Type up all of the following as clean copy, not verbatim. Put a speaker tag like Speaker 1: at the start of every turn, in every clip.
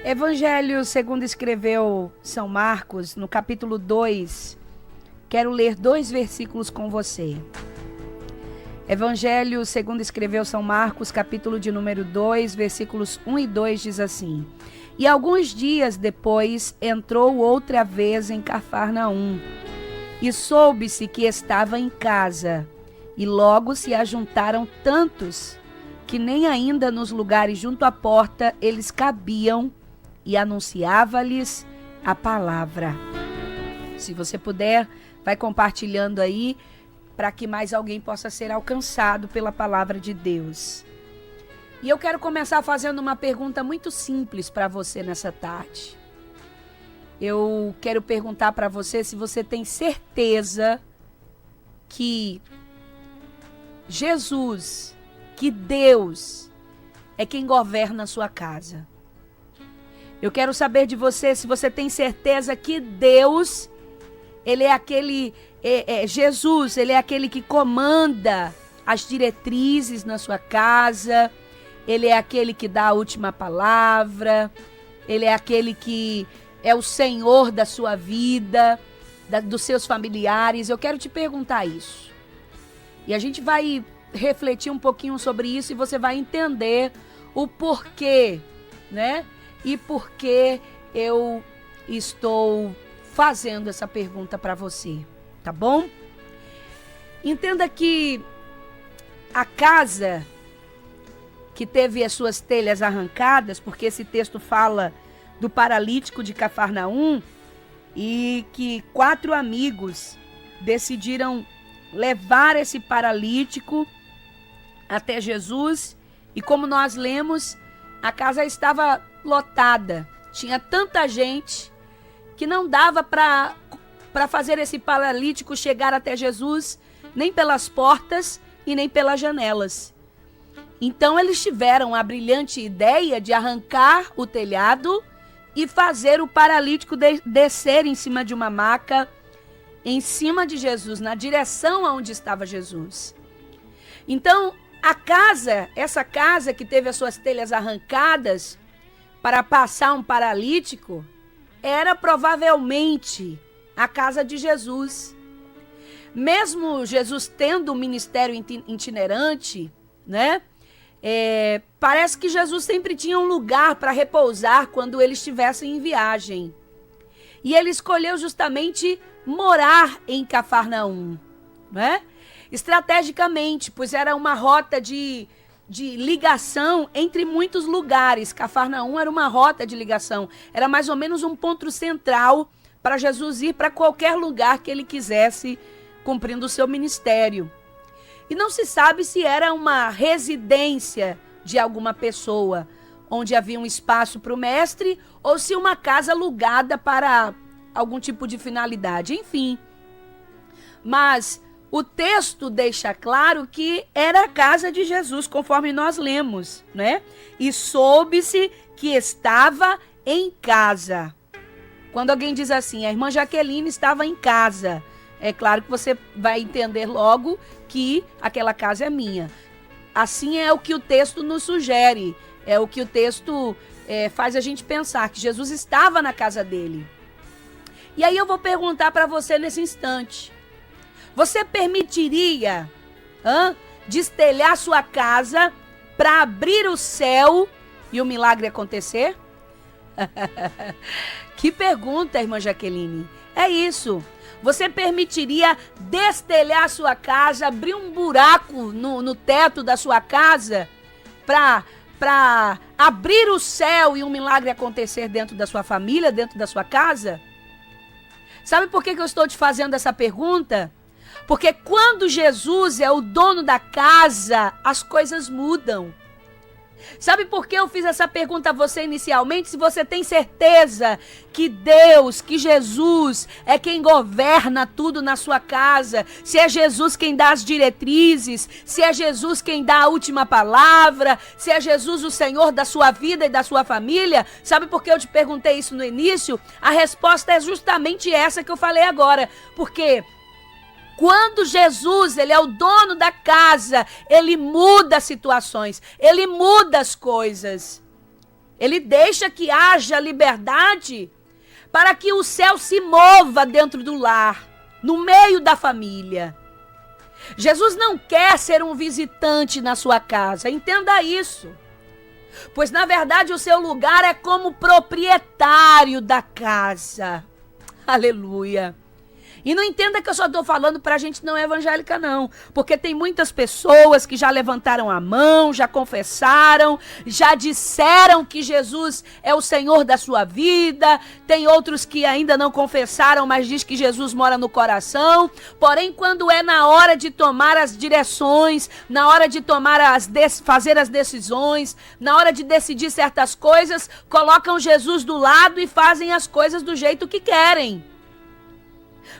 Speaker 1: Evangelho segundo escreveu São Marcos, no capítulo 2. Quero ler 2 versículos com você. Evangelho segundo escreveu São Marcos, capítulo de número 2, versículos 1 e 2, diz assim: E alguns dias depois entrou outra vez em Cafarnaum, e soube-se que estava em casa, e logo se ajuntaram tantos, que nem ainda nos lugares junto à porta eles cabiam, e anunciava-lhes a palavra. Se você puder, vai compartilhando aí, para que mais alguém possa ser alcançado pela palavra de Deus. E eu quero começar fazendo uma pergunta muito simples para você nessa tarde. Eu quero perguntar para você se você tem certeza que Jesus, que Deus, é quem governa a sua casa. Eu quero saber de você se você tem certeza que Deus, Ele é aquele, Jesus, Ele é aquele que comanda as diretrizes na sua casa, Ele é aquele que dá a última palavra, Ele é aquele que é o Senhor da sua vida, dos seus familiares. Eu quero te perguntar isso. E a gente vai refletir um pouquinho sobre isso e você vai entender o porquê, né? E por que eu estou fazendo essa pergunta para você, tá bom? Entenda que a casa que teve as suas telhas arrancadas, porque esse texto fala do paralítico de Cafarnaum, e que 4 amigos decidiram levar esse paralítico até Jesus, e como nós lemos, a casa estava lotada, tinha tanta gente que não dava para fazer esse paralítico chegar até Jesus, nem pelas portas e nem pelas janelas. Então eles tiveram a brilhante ideia de arrancar o telhado e fazer o paralítico descer em cima de uma maca, em cima de Jesus, na direção aonde estava Jesus. Então, essa casa que teve as suas telhas arrancadas para passar um paralítico, era provavelmente a casa de Jesus. Mesmo Jesus tendo um ministério itinerante, né? Parece que Jesus sempre tinha um lugar para repousar quando ele estivesse em viagem. E ele escolheu justamente morar em Cafarnaum, né? Estrategicamente, pois era uma rota de ligação entre muitos lugares. Cafarnaum era uma rota de ligação, era mais ou menos um ponto central para Jesus ir para qualquer lugar que ele quisesse, cumprindo o seu ministério. E não se sabe se era uma residência de alguma pessoa, onde havia um espaço para o mestre, ou se uma casa alugada para algum tipo de finalidade, enfim. Mas o texto deixa claro que era a casa de Jesus, conforme nós lemos, né? E soube-se que estava em casa. Quando alguém diz assim, a irmã Jaqueline estava em casa, é claro que você vai entender logo que aquela casa é minha. Assim é o que o texto nos sugere, é o que o texto faz a gente pensar, que Jesus estava na casa dele. E aí eu vou perguntar para você nesse instante, você permitiria destelhar sua casa para abrir o céu e o milagre acontecer? Que pergunta, irmã Jaqueline. É isso. Você permitiria destelhar sua casa, abrir um buraco no teto da sua casa para abrir o céu e um milagre acontecer dentro da sua família, dentro da sua casa? Sabe por que eu estou te fazendo essa pergunta? Porque quando Jesus é o dono da casa, as coisas mudam. Sabe por que eu fiz essa pergunta a você inicialmente? Se você tem certeza que Deus, que Jesus é quem governa tudo na sua casa, se é Jesus quem dá as diretrizes, se é Jesus quem dá a última palavra, se é Jesus o Senhor da sua vida e da sua família, sabe por que eu te perguntei isso no início? A resposta é justamente essa que eu falei agora, porque quando Jesus, ele é o dono da casa, ele muda as situações, ele muda as coisas. Ele deixa que haja liberdade para que o céu se mova dentro do lar, no meio da família. Jesus não quer ser um visitante na sua casa, entenda isso. Pois, na verdade, o seu lugar é como proprietário da casa. Aleluia. E não entenda que eu só estou falando para gente não evangélica, não. Porque tem muitas pessoas que já levantaram a mão, já confessaram, já disseram que Jesus é o Senhor da sua vida. Tem outros que ainda não confessaram, mas diz que Jesus mora no coração. Porém, quando é na hora de tomar as direções, na hora de fazer as decisões, na hora de decidir certas coisas, colocam Jesus do lado e fazem as coisas do jeito que querem.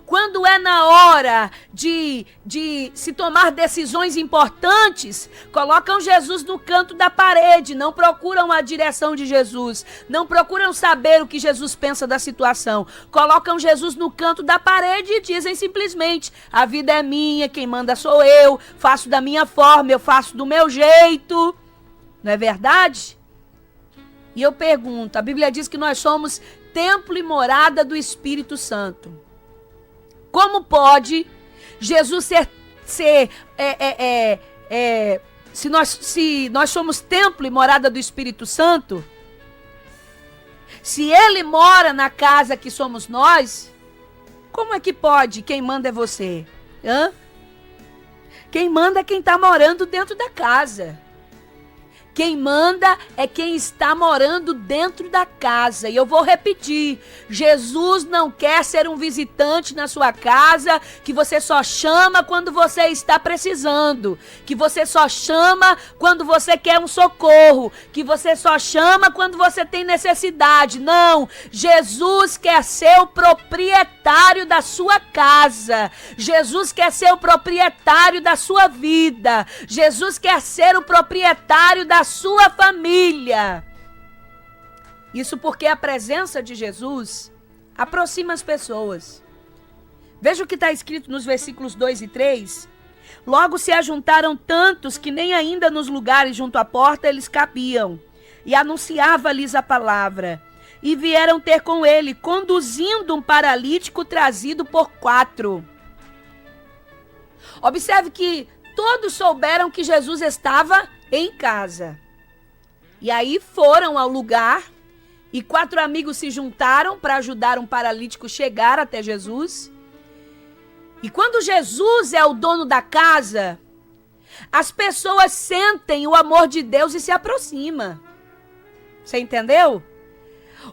Speaker 1: Quando é na hora de se tomar decisões importantes, colocam Jesus no canto da parede, não procuram a direção de Jesus, não procuram saber o que Jesus pensa da situação. Colocam Jesus no canto da parede e dizem simplesmente: a vida é minha, quem manda sou eu, faço da minha forma, eu faço do meu jeito. Não é verdade? E eu pergunto, a Bíblia diz que nós somos templo e morada do Espírito Santo. Como pode Jesus se nós somos templo e morada do Espírito Santo, se ele mora na casa que somos nós, como é que pode? Quem manda é você? Quem manda é quem está morando dentro da casa. Quem manda é quem está morando dentro da casa. E eu vou repetir, Jesus não quer ser um visitante na sua casa que você só chama quando você está precisando, que você só chama quando você quer um socorro, que você só chama quando você tem necessidade. Não, Jesus quer ser o proprietário da sua casa. Jesus quer ser o proprietário da sua vida. Jesus quer ser o proprietário da sua família. Isso porque a presença de Jesus aproxima as pessoas. Veja o que está escrito nos versículos 2 e 3. Logo se ajuntaram tantos que nem ainda nos lugares junto à porta eles cabiam. E anunciava-lhes a palavra. E vieram ter com ele, conduzindo um paralítico trazido por 4. Observe que todos souberam que Jesus estava em casa. E aí foram ao lugar e 4 amigos se juntaram para ajudar um paralítico chegar até Jesus. E quando Jesus é o dono da casa, as pessoas sentem o amor de Deus e se aproximam. Você entendeu?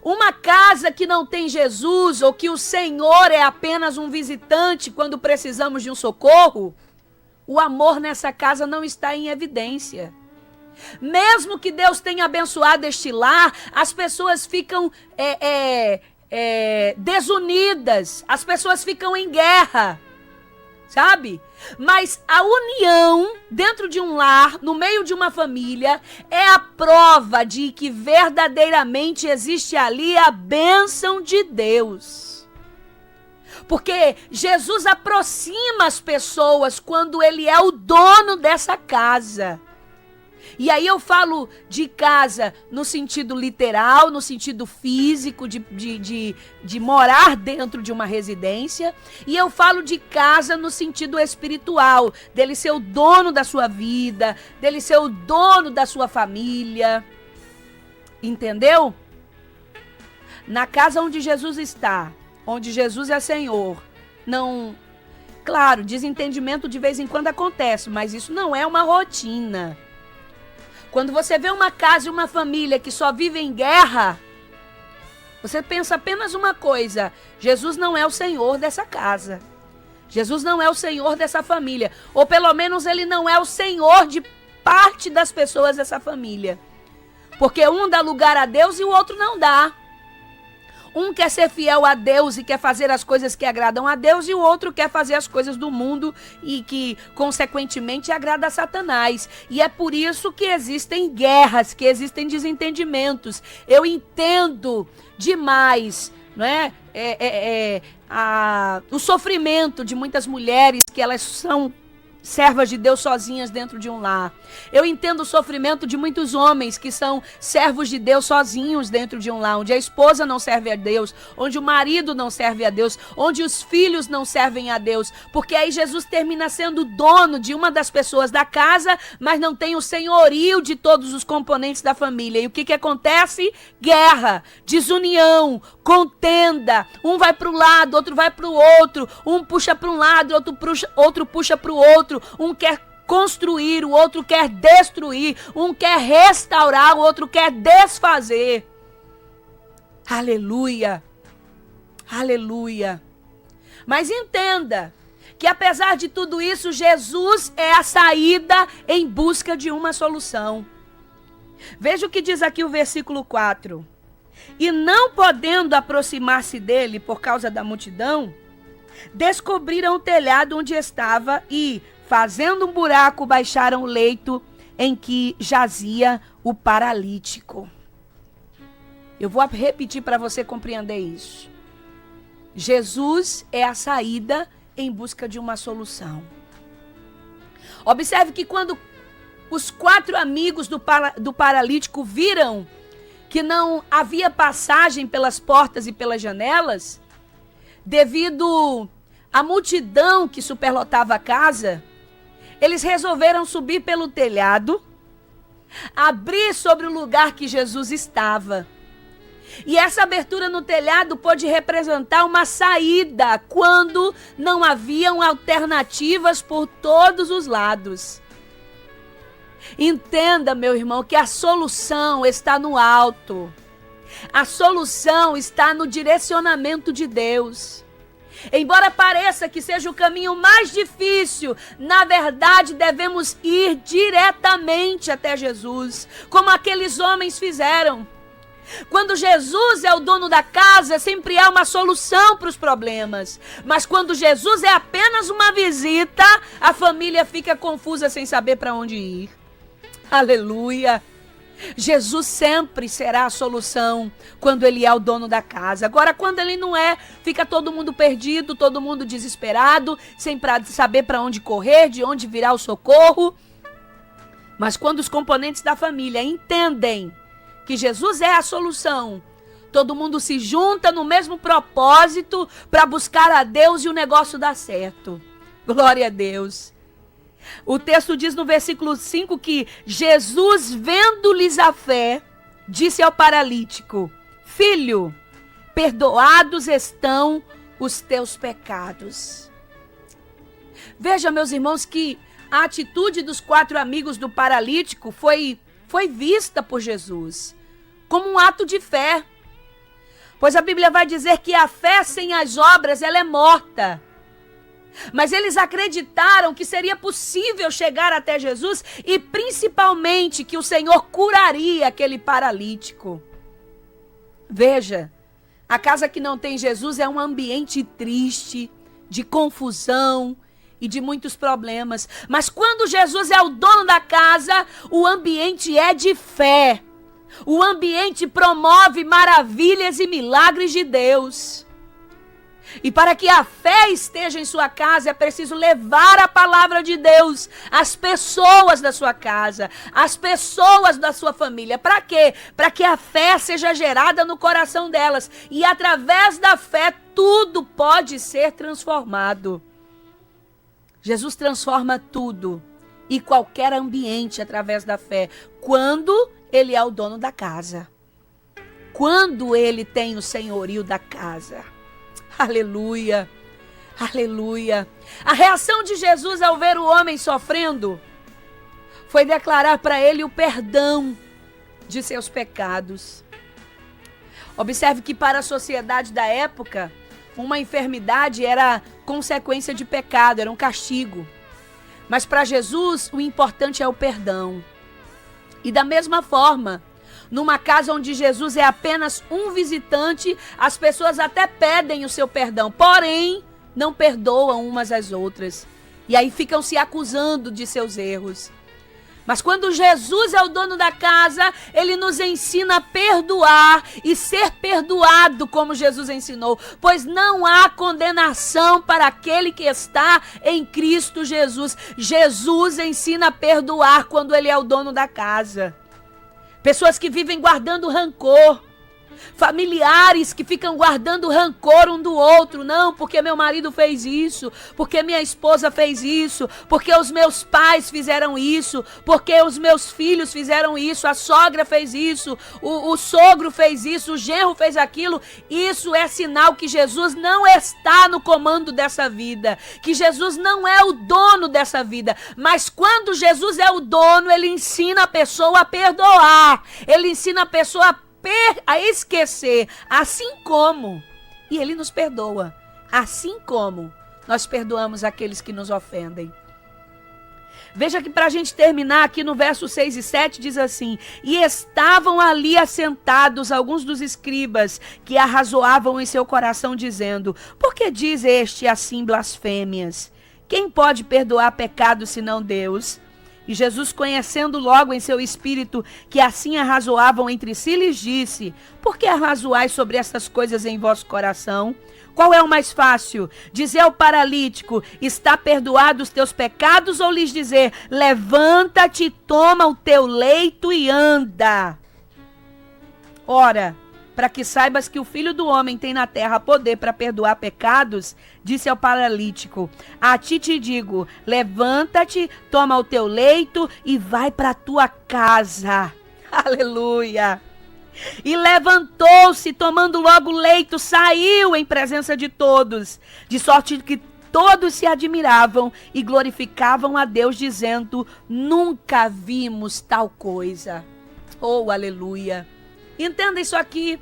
Speaker 1: Uma casa que não tem Jesus ou que o Senhor é apenas um visitante quando precisamos de um socorro, o amor nessa casa não está em evidência. Mesmo que Deus tenha abençoado este lar, as pessoas ficam desunidas, as pessoas ficam em guerra, sabe? Mas a união dentro de um lar, no meio de uma família, é a prova de que verdadeiramente existe ali a bênção de Deus. Porque Jesus aproxima as pessoas quando ele é o dono dessa casa. E aí eu falo de casa no sentido literal, no sentido físico, de morar dentro de uma residência. E eu falo de casa no sentido espiritual, dele ser o dono da sua vida, dele ser o dono da sua família. Entendeu? Na casa onde Jesus está, onde Jesus é Senhor, não... Claro, desentendimento de vez em quando acontece, mas isso não é uma rotina. Quando você vê uma casa e uma família que só vive em guerra, você pensa apenas uma coisa: Jesus não é o Senhor dessa casa. Jesus não é o Senhor dessa família. Ou pelo menos ele não é o Senhor de parte das pessoas dessa família. Porque um dá lugar a Deus e o outro não dá. Um quer ser fiel a Deus e quer fazer as coisas que agradam a Deus, e o outro quer fazer as coisas do mundo e que, consequentemente, agrada a Satanás. E é por isso que existem guerras, que existem desentendimentos. Eu entendo demais, não é? O sofrimento de muitas mulheres, que elas são servas de Deus sozinhas dentro de um lar. Eu entendo o sofrimento de muitos homens que são servos de Deus sozinhos dentro de um lar, onde a esposa não serve a Deus, onde o marido não serve a Deus, onde os filhos não servem a Deus, porque aí Jesus termina sendo dono de uma das pessoas da casa, mas não tem o senhorio de todos os componentes da família. E o que acontece? Guerra, desunião, contenda, um vai para o lado, outro vai para o outro, um puxa para um lado, outro puxa para o outro, um quer construir, o outro quer destruir, um quer restaurar, o outro quer desfazer. Aleluia, aleluia. Mas entenda que apesar de tudo isso, Jesus é a saída em busca de uma solução. Veja o que diz aqui o versículo 4. E não podendo aproximar-se dele por causa da multidão, descobriram o telhado onde estava e, fazendo um buraco, baixaram o leito em que jazia o paralítico. Eu vou repetir para você compreender isso. Jesus é a saída em busca de uma solução. Observe que quando os 4 amigos do paralítico viram que não havia passagem pelas portas e pelas janelas, devido à multidão que superlotava a casa, eles resolveram subir pelo telhado, abrir sobre o lugar que Jesus estava. E essa abertura no telhado pode representar uma saída quando não haviam alternativas por todos os lados. Entenda, meu irmão, que a solução está no alto. A solução está no direcionamento de Deus. Embora pareça que seja o caminho mais difícil, na verdade devemos ir diretamente até Jesus, como aqueles homens fizeram. Quando Jesus é o dono da casa, sempre há uma solução para os problemas. Mas quando Jesus é apenas uma visita, a família fica confusa sem saber para onde ir. Aleluia! Jesus sempre será a solução quando ele é o dono da casa. Agora, quando ele não é, fica todo mundo perdido, todo mundo desesperado, sem saber para onde correr, de onde virá o socorro. Mas quando os componentes da família entendem que Jesus é a solução, todo mundo se junta no mesmo propósito para buscar a Deus e o negócio dá certo. Glória a Deus. O texto diz no versículo 5 que Jesus, vendo-lhes a fé, disse ao paralítico: Filho, perdoados estão os teus pecados. Veja, meus irmãos, que a atitude dos 4 amigos do paralítico foi vista por Jesus como um ato de fé. Pois a Bíblia vai dizer que a fé sem as obras, ela é morta. Mas eles acreditaram que seria possível chegar até Jesus e principalmente que o Senhor curaria aquele paralítico. Veja, a casa que não tem Jesus é um ambiente triste, de confusão e de muitos problemas. Mas quando Jesus é o dono da casa, o ambiente é de fé. O ambiente promove maravilhas e milagres de Deus. E para que a fé esteja em sua casa, é preciso levar a palavra de Deus às pessoas da sua casa, às pessoas da sua família. Para quê? Para que a fé seja gerada no coração delas. E através da fé, tudo pode ser transformado. Jesus transforma tudo e qualquer ambiente através da fé, quando ele é o dono da casa. Quando ele tem o senhorio da casa. Aleluia, aleluia. A reação de Jesus ao ver o homem sofrendo foi declarar para ele o perdão de seus pecados. Observe que para a sociedade da época, uma enfermidade era consequência de pecado, era um castigo. Mas para Jesus, o importante é o perdão. E da mesma forma, numa casa onde Jesus é apenas um visitante, as pessoas até pedem o seu perdão, porém, não perdoam umas às outras. E aí ficam se acusando de seus erros. Mas quando Jesus é o dono da casa, ele nos ensina a perdoar e ser perdoado como Jesus ensinou. Pois não há condenação para aquele que está em Cristo Jesus. Jesus ensina a perdoar quando ele é o dono da casa. Pessoas que vivem guardando rancor. Familiares que ficam guardando rancor um do outro. Não, porque meu marido fez isso, porque minha esposa fez isso, porque os meus pais fizeram isso, porque os meus filhos fizeram isso, a sogra fez isso, o sogro fez isso, o genro fez aquilo. Isso é sinal que Jesus não está no comando dessa vida, que Jesus não é o dono dessa vida. Mas quando Jesus é o dono, ele ensina a pessoa a perdoar, ele ensina a pessoa a esquecer, assim como, e ele nos perdoa, assim como nós perdoamos aqueles que nos ofendem. Veja que para a gente terminar aqui no verso 6 e 7 diz assim: e estavam ali assentados alguns dos escribas que arrazoavam em seu coração dizendo: por que diz este assim blasfêmias? Quem pode perdoar pecados senão Deus? E Jesus, conhecendo logo em seu espírito que assim arrazoavam entre si, lhes disse: por que arrazoais sobre estas coisas em vosso coração? Qual é o mais fácil? Dizer ao paralítico: está perdoado os teus pecados? Ou lhes dizer: levanta-te, toma o teu leito e anda? Ora, para que saibas que o Filho do Homem tem na terra poder para perdoar pecados, disse ao paralítico: a ti te digo, levanta-te, toma o teu leito e vai para a tua casa. Aleluia! E levantou-se, tomando logo o leito, saiu em presença de todos, de sorte que todos se admiravam e glorificavam a Deus, dizendo: nunca vimos tal coisa. Oh, aleluia! Entenda isso aqui.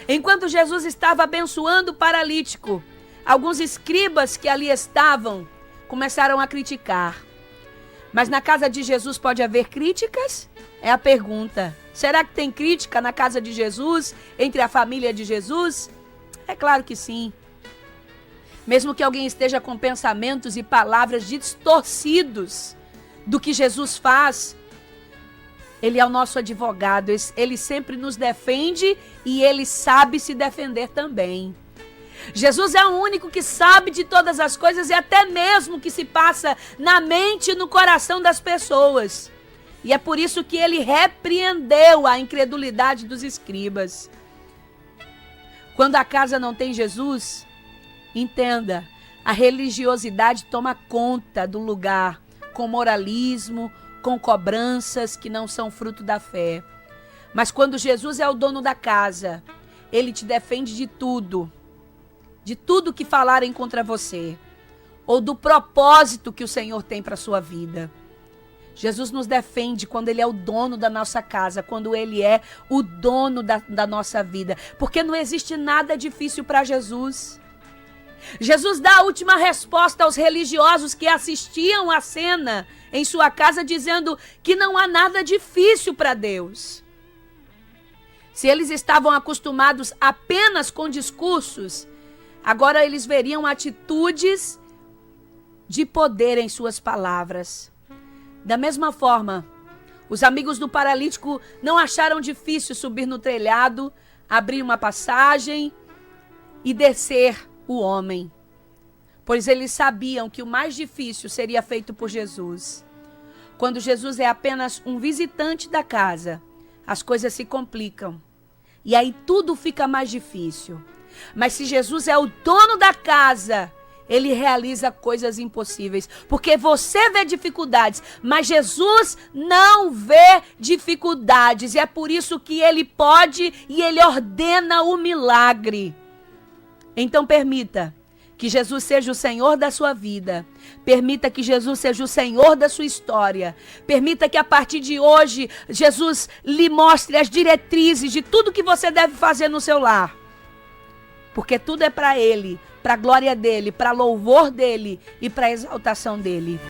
Speaker 1: Enquanto Jesus estava abençoando o paralítico, alguns escribas que ali estavam começaram a criticar. Mas na casa de Jesus pode haver críticas? É a pergunta. Será que tem crítica na casa de Jesus, entre a família de Jesus? É claro que sim. Mesmo que alguém esteja com pensamentos e palavras distorcidos do que Jesus faz, ele é o nosso advogado, ele sempre nos defende e ele sabe se defender também. Jesus é o único que sabe de todas as coisas e até mesmo o que se passa na mente e no coração das pessoas. E é por isso que ele repreendeu a incredulidade dos escribas. Quando a casa não tem Jesus, entenda, a religiosidade toma conta do lugar, com moralismo, com cobranças que não são fruto da fé. Mas quando Jesus é o dono da casa, ele te defende de tudo que falarem contra você, ou do propósito que o Senhor tem para a sua vida. Jesus nos defende quando ele é o dono da nossa casa, quando ele é o dono da nossa vida, porque não existe nada difícil para Jesus. Jesus dá a última resposta aos religiosos que assistiam à cena em sua casa, dizendo que não há nada difícil para Deus. Se eles estavam acostumados apenas com discursos, agora eles veriam atitudes de poder em suas palavras. Da mesma forma, os amigos do paralítico não acharam difícil subir no telhado, abrir uma passagem e descer o homem, pois eles sabiam que o mais difícil seria feito por Jesus. Quando Jesus é apenas um visitante da casa, as coisas se complicam e aí tudo fica mais difícil. Mas se Jesus é o dono da casa, ele realiza coisas impossíveis, porque você vê dificuldades, mas Jesus não vê dificuldades, e é por isso que ele pode e ele ordena o milagre. Então permita que Jesus seja o Senhor da sua vida. Permita que Jesus seja o Senhor da sua história. Permita que a partir de hoje Jesus lhe mostre as diretrizes de tudo que você deve fazer no seu lar. Porque tudo é para ele, para a glória dele, para louvor dele e para a exaltação dele.